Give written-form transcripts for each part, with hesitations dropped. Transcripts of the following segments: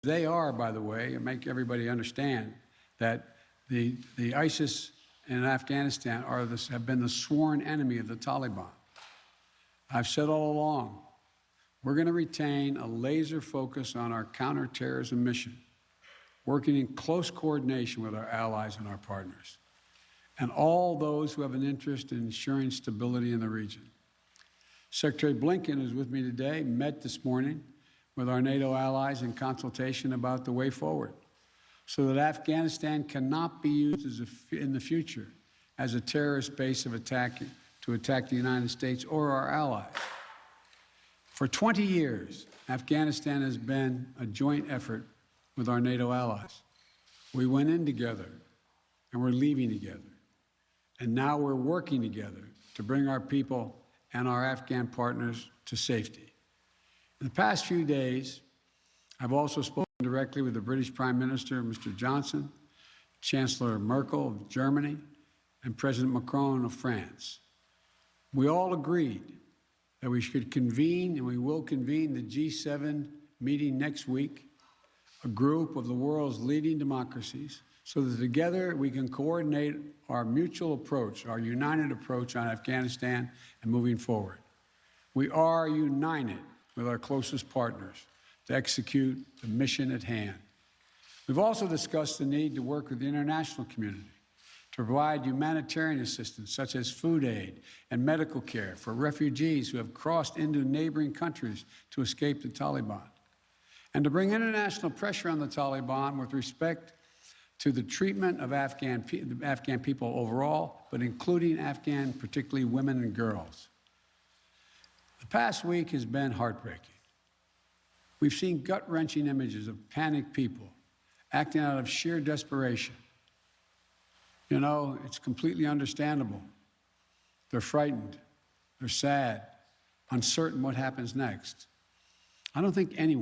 They are, by the way, and make everybody understand that the ISIS in Afghanistan have been the sworn enemy of the Taliban. I've said all along, we're going to retain a laser focus on our counterterrorism mission, working in close coordination with our allies and our partners, and all those who have an interest in ensuring stability in the region. Secretary Blinken is with me today, met this morning with our NATO allies in consultation about the way forward, so that Afghanistan cannot be used in the future as a terrorist base to attack the United States or our allies. For 20 years, Afghanistan has been a joint effort with our NATO allies. We went in together, and we're leaving together. And now we're working together to bring our people and our Afghan partners to safety. In the past few days, I've also spoken directly with the British Prime Minister, Mr. Johnson, Chancellor Merkel of Germany, and President Macron of France. We all agreed that we should convene, and we will convene, the G7 meeting next week, a group of the world's leading democracies, so that together we can coordinate our mutual approach, our united approach on Afghanistan and moving forward. We are united with our closest partners to execute the mission at hand. We've also discussed the need to work with the international community to provide humanitarian assistance, such as food aid and medical care for refugees who have crossed into neighboring countries to escape the Taliban, and to bring international pressure on the Taliban with respect to the treatment of Afghan people overall, but including Afghan, particularly women and girls. The past week has been heartbreaking. We've seen gut-wrenching images of panicked people acting out of sheer desperation. You know, it's completely understandable. They're frightened, they're sad, uncertain what happens next. I don't think any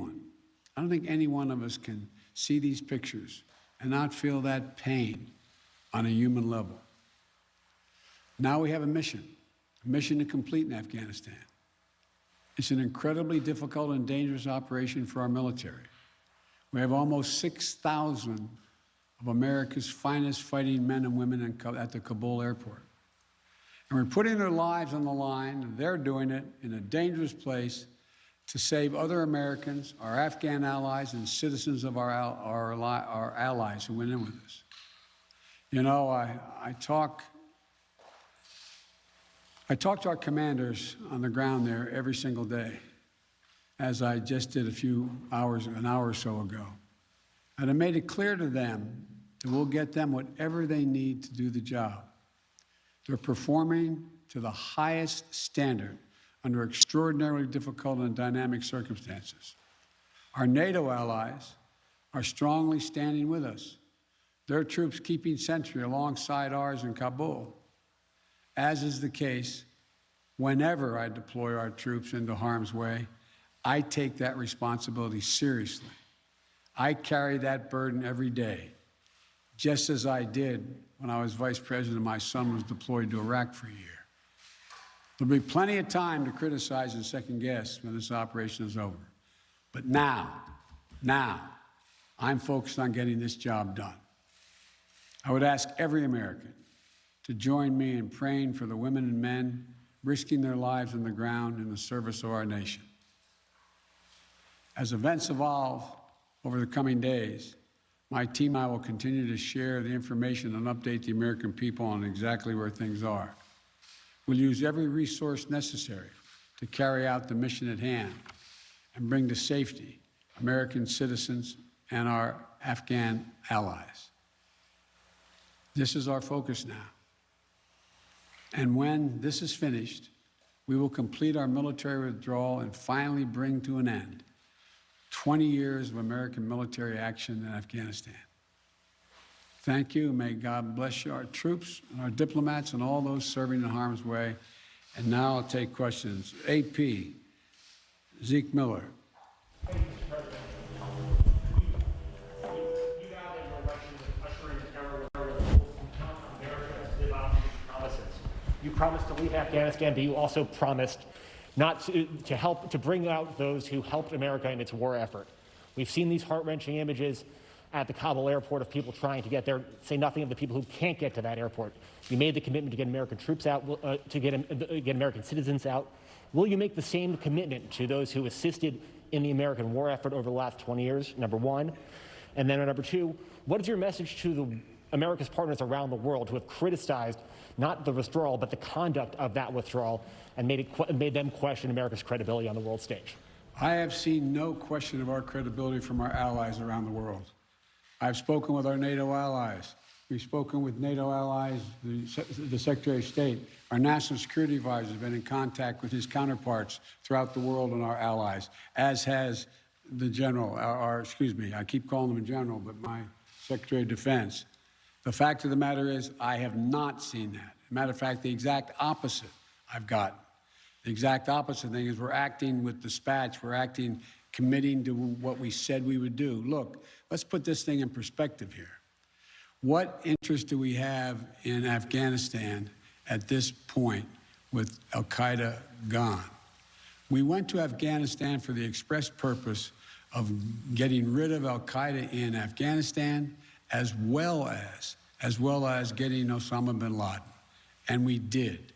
one of us can see these pictures and not feel that pain on a human level. Now we have a mission to complete in Afghanistan. It's an incredibly difficult and dangerous operation for our military. We have almost 6,000 of America's finest fighting men and women at the Kabul airport. And we're putting their lives on the line, and they're doing it in a dangerous place to save other Americans, our Afghan allies, and citizens of our allies who went in with us. You know, I talk to our commanders on the ground there every single day, as I just did an hour or so ago. And I made it clear to them that we'll get them whatever they need to do the job. They're performing to the highest standard under extraordinarily difficult and dynamic circumstances. Our NATO allies are strongly standing with us, their troops keeping sentry alongside ours in Kabul, as is the case whenever I deploy our troops into harm's way. I take that responsibility seriously. I carry that burden every day, just as I did when I was vice president and my son was deployed to Iraq for a year. There'll be plenty of time to criticize and second guess when this operation is over. But now, I'm focused on getting this job done. I would ask every American to join me in praying for the women and men risking their lives on the ground in the service of our nation. As events evolve over the coming days, my team and I will continue to share the information and update the American people on exactly where things are. We'll use every resource necessary to carry out the mission at hand and bring to safety American citizens and our Afghan allies. This is our focus now. And when this is finished, we will complete our military withdrawal and finally bring to an end 20 years of American military action in Afghanistan. Thank you. May God bless you, our troops, and our diplomats, and all those serving in harm's way. And now I'll take questions. AP, Zeke Miller. Thank you, Mr. President. You vowed in your election that ushering the era where the rules count on America to live out these promises. You promised to leave Afghanistan, but you also promised not to help to bring out those who helped America in its war effort. We've seen these heart-wrenching images at the Kabul airport of people trying to get there, say nothing of the people who can't get to that airport. You made the commitment to get American troops out, to get American citizens out. Will you make the same commitment to those who assisted in the American war effort over the last 20 years, number one? And then number two, what is your message to America's partners around the world who have criticized not the withdrawal, but the conduct of that withdrawal and made them question America's credibility on the world stage? I have seen no question of our credibility from our allies around the world. I've spoken with our NATO allies. We've spoken with NATO allies, the Secretary of State. Our National Security Advisor has been in contact with his counterparts throughout the world and our allies, as has the General, I keep calling him a General, but my Secretary of Defense. The fact of the matter is, I have not seen that. As a matter of fact, the exact opposite I've gotten. The exact opposite thing is we're acting with dispatch. We're acting, committing to what we said we would do. Look, let's put this thing in perspective here. What interest do we have in Afghanistan at this point with al-Qaeda gone? We went to Afghanistan for the express purpose of getting rid of al-Qaeda in Afghanistan, as well as getting Osama bin Laden. And we did.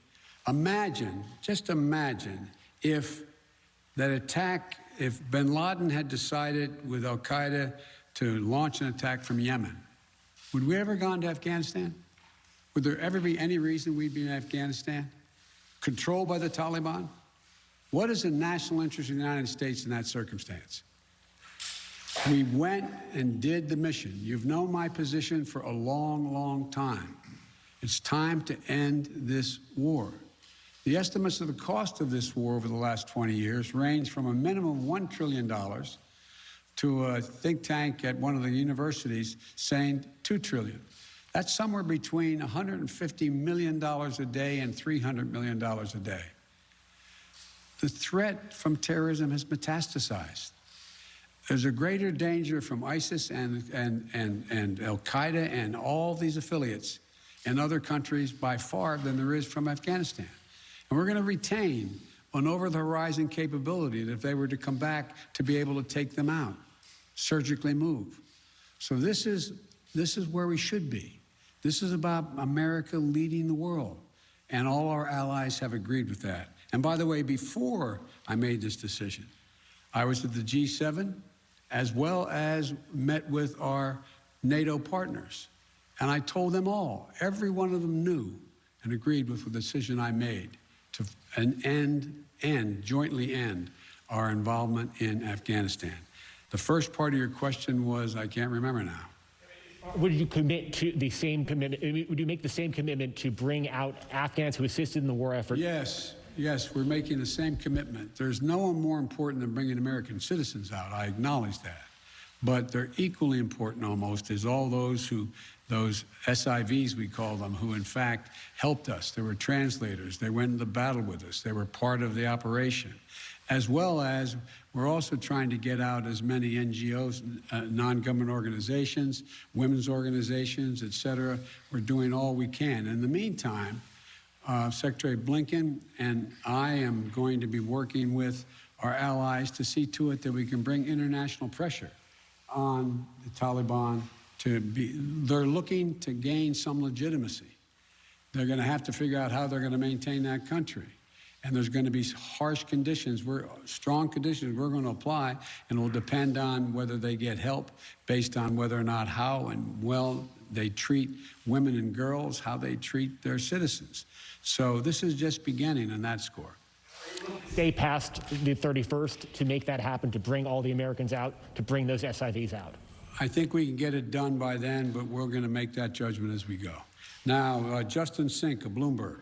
Imagine, just imagine if that attack, if bin Laden had decided with al-Qaeda to launch an attack from Yemen, would we ever gone to Afghanistan? Would there ever be any reason we'd be in Afghanistan? Controlled by the Taliban? What is the national interest of the United States in that circumstance? We went and did the mission. You've known my position for a long, long time. It's time to end this war. The estimates of the cost of this war over the last 20 years range from a minimum of $1 trillion to a think tank at one of the universities saying $2 trillion. That's somewhere between $150 million a day and $300 million a day. The threat from terrorism has metastasized. There's a greater danger from ISIS and al-Qaeda and all these affiliates in other countries by far than there is from Afghanistan. And we're going to retain an over-the-horizon capability that if they were to come back to be able to take them out, surgically move. So this is where we should be. This is about America leading the world. And all our allies have agreed with that. And by the way, before I made this decision, I was at the G7 as well as met with our NATO partners. And I told them all, every one of them knew and agreed with the decision I made to jointly end our involvement in Afghanistan. The first part of your question was, I can't remember now. Would you commit to the same commitment? Would you make the same commitment to bring out Afghans who assisted in the war effort? Yes, we're making the same commitment. There's no one more important than bringing American citizens out. I acknowledge that. But they're equally important almost is all those SIVs, we call them, who in fact helped us. They were translators. They went into battle with us. They were part of the operation. As well as we're also trying to get out as many NGOs, non-government organizations, women's organizations, et cetera. We're doing all we can. In the meantime, Secretary Blinken and I am going to be working with our allies to see to it that we can bring international pressure on the Taliban they're looking to gain some legitimacy. They're going to have to figure out how they're going to maintain that country. And there's going to be harsh conditions, strong conditions we're going to apply, and it will depend on whether they get help based on whether or not how and well they treat women and girls, how they treat their citizens. So this is just beginning on that score. Stay past the 31st to make that happen, to bring all the Americans out, to bring those SIVs out? I think we can get it done by then, but we're going to make that judgment as we go. Now, Justin Sink of Bloomberg.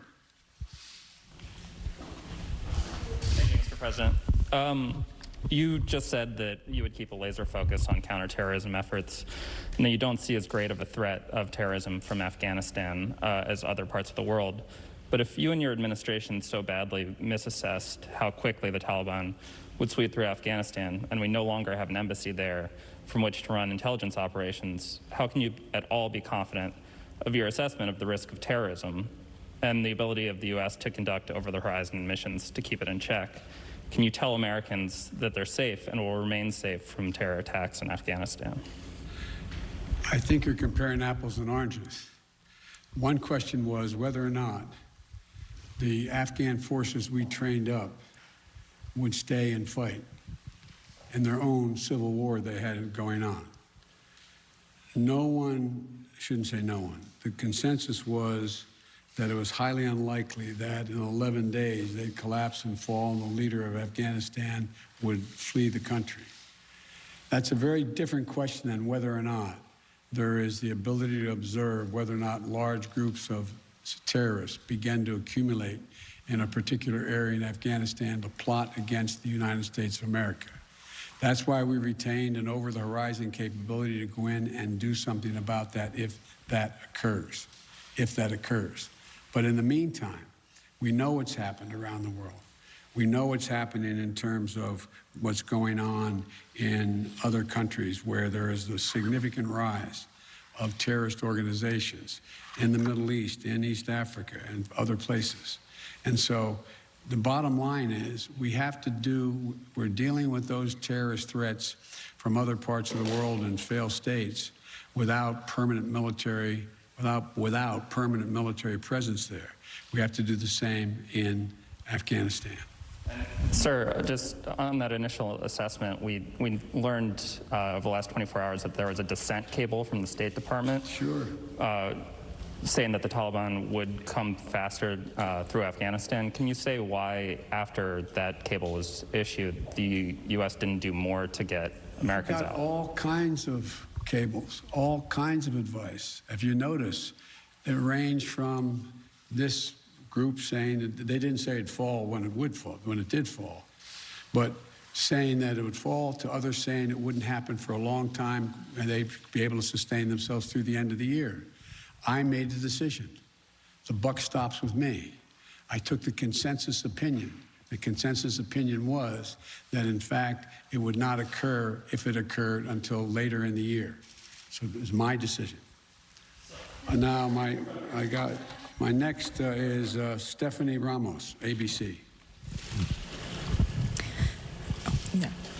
Thank you, Mr. President. You just said that you would keep a laser focus on counterterrorism efforts and that you don't see as great of a threat of terrorism from Afghanistan as other parts of the world. But if you and your administration so badly misassessed how quickly the Taliban would sweep through Afghanistan, and we no longer have an embassy there from which to run intelligence operations, how can you at all be confident of your assessment of the risk of terrorism and the ability of the U.S. to conduct over-the-horizon missions to keep it in check? Can you tell Americans that they're safe and will remain safe from terror attacks in Afghanistan? I think you're comparing apples and oranges. One question was whether or not the Afghan forces we trained up would stay and fight in their own civil war they had going on. No one, shouldn't say no one, the consensus was that it was highly unlikely that in 11 days they'd collapse and fall and the leader of Afghanistan would flee the country. That's a very different question than whether or not there is the ability to observe whether or not large groups of terrorists begin to accumulate in a particular area in Afghanistan to plot against the United States of America. That's why we retained an over-the-horizon capability to go in and do something about that if that occurs. But in the meantime, we know what's happened around the world. We know what's happening in terms of what's going on in other countries where there is a significant rise of terrorist organizations in the Middle East, in East Africa, and other places. And so the bottom line is we're dealing with those terrorist threats from other parts of the world and failed states without permanent military presence there. We have to do the same in Afghanistan. Sir, just on that initial assessment, we learned over the last 24 hours that there was a dissent cable from the State Department. Sure. Saying that the Taliban would come faster through Afghanistan. Can you say why, after that cable was issued, the U.S. didn't do more to get Americans Got out? all kinds of cables, all kinds of advice. If you notice, it ranged from this group saying that they didn't say it'd fall when it did fall, but saying that it would fall, to others saying it wouldn't happen for a long time and they'd be able to sustain themselves through the end of the year. I made the decision. The buck stops with me. I took the consensus opinion. The consensus opinion was that, in fact, it would not occur, if it occurred, until later in the year. So it was my decision. Now, my next is Stephanie Ramos, ABC.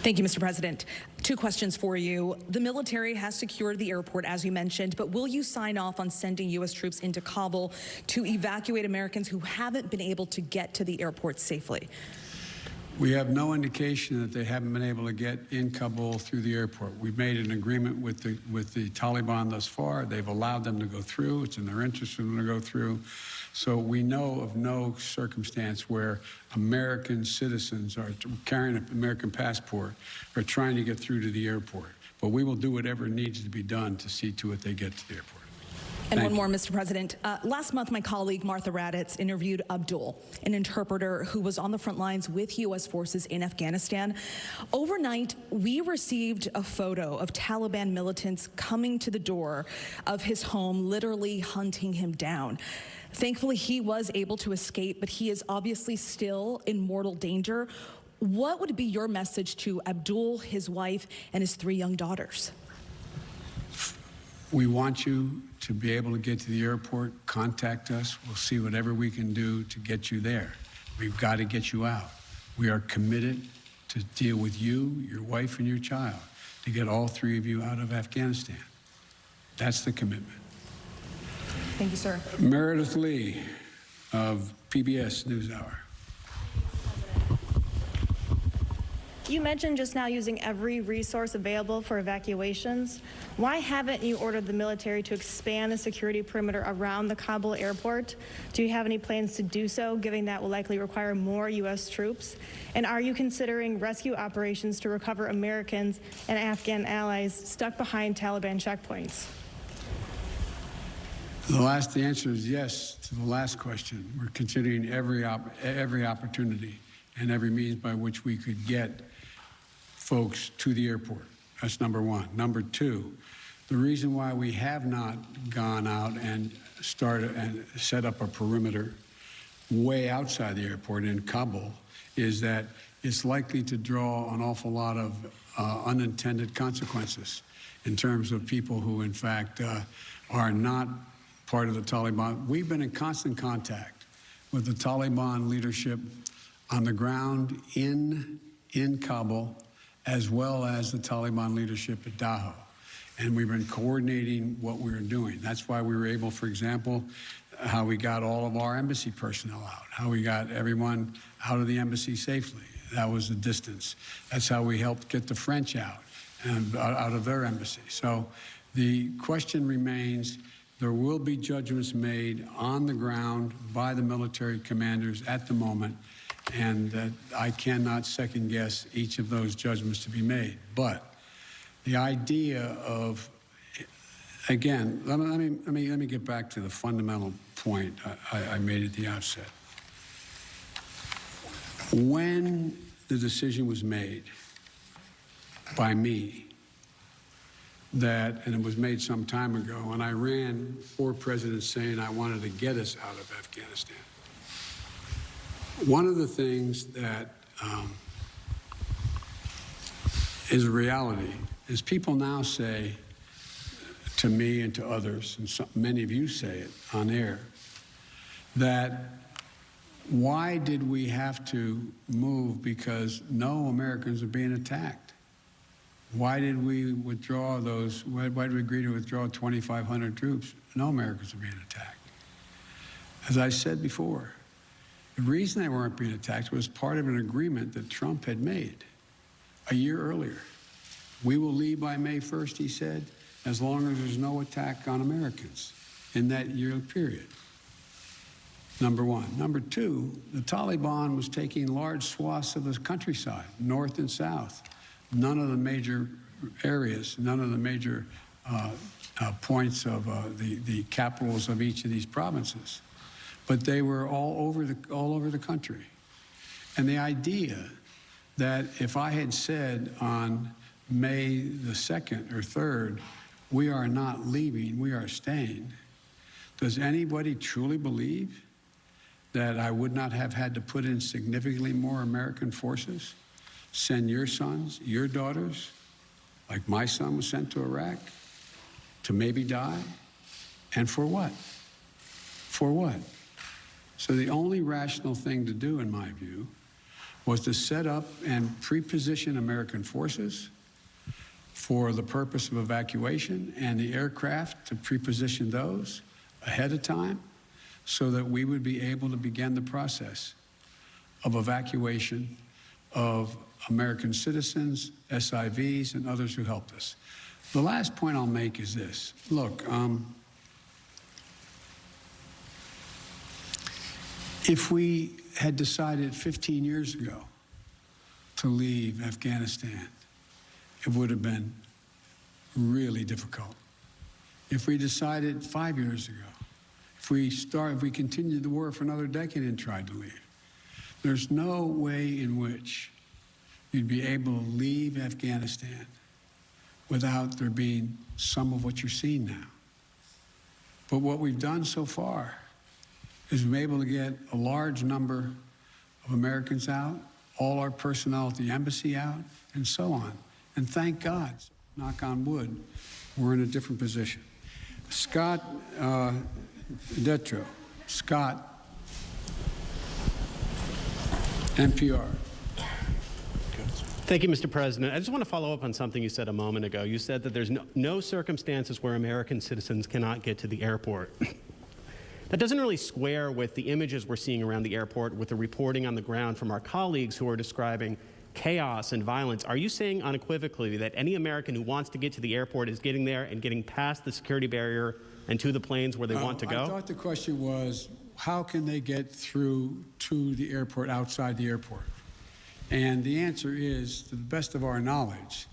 Thank you, Mr. President. 2 questions for you. The military has secured the airport, as you mentioned, but will you sign off on sending U.S. troops into Kabul to evacuate Americans who haven't been able to get to the airport safely? We have no indication that they haven't been able to get in Kabul through the airport. We've made an agreement with the Taliban thus far. They've allowed them to go through. It's in their interest for them to go through. So we know of no circumstance where American citizens are carrying an American passport are trying to get through to the airport. But we will do whatever needs to be done to see to it they get to the airport. And one more, Mr. President. Last month, my colleague Martha Raddatz interviewed Abdul, an interpreter who was on the front lines with U.S. forces in Afghanistan. Overnight, we received a photo of Taliban militants coming to the door of his home, literally hunting him down. Thankfully, he was able to escape, but he is obviously still in mortal danger. What would be your message to Abdul, his wife, and his 3 young daughters? We want you to be able to get to the airport. Contact us. We'll see whatever we can do to get you there. We've got to get you out. We are committed to deal with you, your wife, and your child, to get all 3 of you out of Afghanistan. That's the commitment. Thank you, sir. Meredith Lee of PBS NewsHour. You mentioned just now using every resource available for evacuations. Why haven't you ordered the military to expand the security perimeter around the Kabul airport? Do you have any plans to do so, given that will likely require more U.S. troops? And are you considering rescue operations to recover Americans and Afghan allies stuck behind Taliban checkpoints? The answer is yes to the last question. We're considering every opportunity and every means by which we could get folks to the airport. That's number 1. Number 2, the reason why we have not gone out and started and set up a perimeter way outside the airport in Kabul is that it's likely to draw an awful lot of unintended consequences in terms of people who, in fact, are not part of the Taliban. We've been in constant contact with the Taliban leadership on the ground in Kabul, as well as the Taliban leadership at Daho. And we've been coordinating what we were doing. That's why we were able, for example, how we got all of our embassy personnel out, how we got everyone out of the embassy safely. That was the distance. That's how we helped get the French out and out of their embassy. So the question remains, there will be judgments made on the ground by the military commanders at the moment, and I cannot second guess each of those judgments to be made. But the idea of, again, let me get back to the fundamental point I made at the outset. When the decision was made by me that, and it was made some time ago, and I ran 4 presidents saying I wanted to get us out of Afghanistan. One of the things that is a reality is people now say to me and to others, and many of you say it on air, that why did we have to move because no Americans are being attacked? Why did we withdraw those, why did we agree to withdraw 2,500 troops? No Americans are being attacked. As I said before, the reason they weren't being attacked was part of an agreement that Trump had made a year earlier. We will leave by May 1st, he said, as long as there's no attack on Americans in that year period. Number one. Number two, the Taliban was taking large swaths of the countryside, north and south. None of the major areas, none of the major points of the capitals of each of these provinces. But they were all over the country. And the idea that if I had said on May the 2nd or 3rd, we are not leaving, we are staying, does anybody truly believe that I would not have had to put in significantly more American forces, send your sons, your daughters, like my son was sent to Iraq, to maybe die? And for what? For what? So the only rational thing to do, in my view, was to set up and pre-position American forces for the purpose of evacuation, and the aircraft to pre-position those ahead of time so that we would be able to begin the process of evacuation of American citizens, SIVs, and others who helped us. The last point I'll make is this. Look, if we had decided 15 years ago to leave Afghanistan, it would have been really difficult. If we decided 5 years ago, if we continued the war for another decade and tried to leave, there's no way in which you'd be able to leave Afghanistan without there being some of what you're seeing now. But what we've done so far is we've been able to get a large number of Americans out, all our personnel at the embassy out, and so on. And thank God, knock on wood, we're in a different position. Scott Detrow, Scott, NPR. Thank you, Mr. President. I just want to follow up on something you said a moment ago. You said that there's no circumstances where American citizens cannot get to the airport. That doesn't really square with the images we're seeing around the airport, with the reporting on the ground from our colleagues who are describing chaos and violence. Are you saying unequivocally that any American who wants to get to the airport is getting there and getting past the security barrier and to the planes where they want to go? I thought the question was, how can they get through to the airport outside the airport? And the answer is, to the best of our knowledge,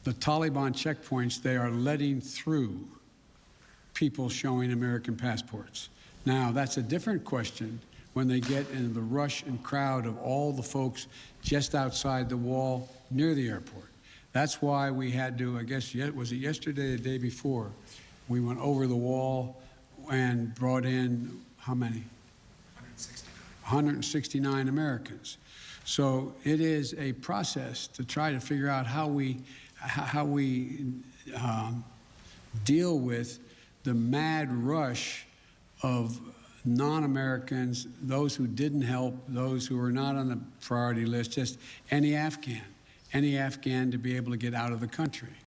the Taliban checkpoints, they are letting through people showing American passports. Now, that's a different question when they get into the rush and crowd of all the folks just outside the wall near the airport. That's why we had to, I guess, was it yesterday or the day before, we went over the wall and brought in, how many? 169 Americans. So it is a process to try to figure out how we deal with the mad rush of non-Americans, those who didn't help, those who were not on the priority list, just any Afghan to be able to get out of the country.